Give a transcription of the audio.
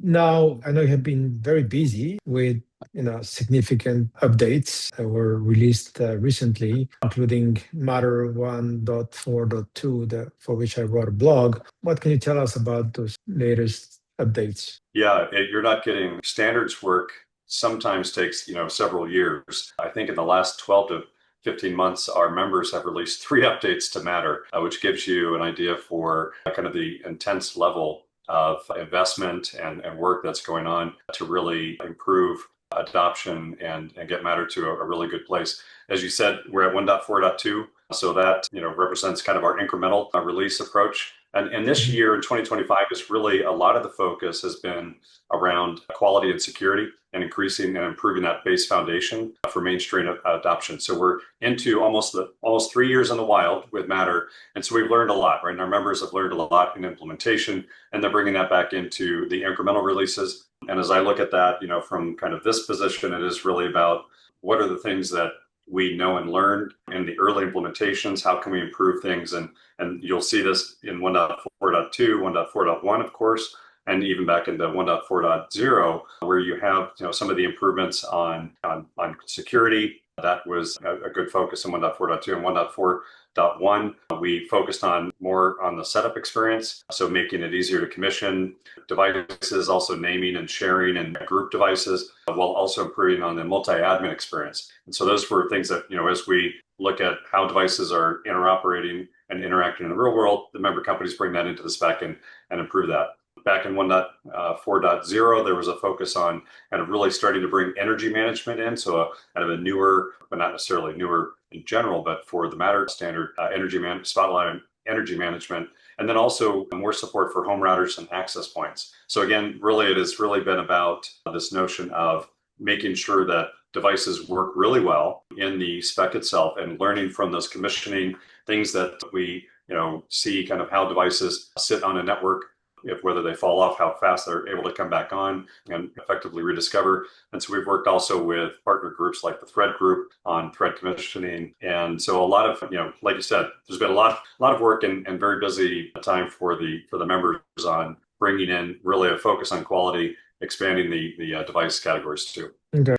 Now, I know you have been very busy with significant updates that were released recently, including Matter 1.4.2, for which I wrote a blog. What can you tell us about those latest updates? Yeah, you're not kidding. Standards work sometimes takes, several years. I think in the last 12 to 15 months, our members have released three updates to Matter, which gives you an idea for kind of the intense level of investment and work that's going on to really improve adoption and get Matter to a really good place. As you said, we're at 1.4.2, so that represents kind of our incremental release approach. And this year in 2025 is really a lot of the focus has been around quality and security and increasing and improving that base foundation for mainstream adoption. So we're into almost 3 years in the wild with Matter. And so we've learned a lot, right? And our members have learned a lot in implementation, and they're bringing that back into the incremental releases. And as I look at that, from kind of this position, it is really about what are the things that we know and learned in the early implementations, how can we improve things? And you'll see this in 1.4.2, 1.4.1, of course, and even back into 1.4.0, where you have some of the improvements on security. That was a good focus in 1.4.2 and 1.4.1. We focused more on the setup experience, so making it easier to commission devices, also naming and sharing and group devices, while also improving on the multi-admin experience. And so those were things that, as we look at how devices are interoperating and interacting in the real world, the member companies bring that into the spec and improve that. Back in 1.4.0, there was a focus on kind of really starting to bring energy management in. So kind of a newer, but not necessarily newer in general, but for the Matter standard, Spotlight energy management. And then also more support for home routers and access points. So again, really, it has really been about this notion of making sure that devices work really well in the spec itself and learning from those commissioning things that we see kind of how devices sit on a network, whether they fall off, how fast they're able to come back on and effectively rediscover. And so we've worked also with partner groups like the Thread Group on thread commissioning. And so a lot of, like you said, there's been a lot of work and very busy time for the members on bringing in really a focus on quality, expanding the device categories too. Okay.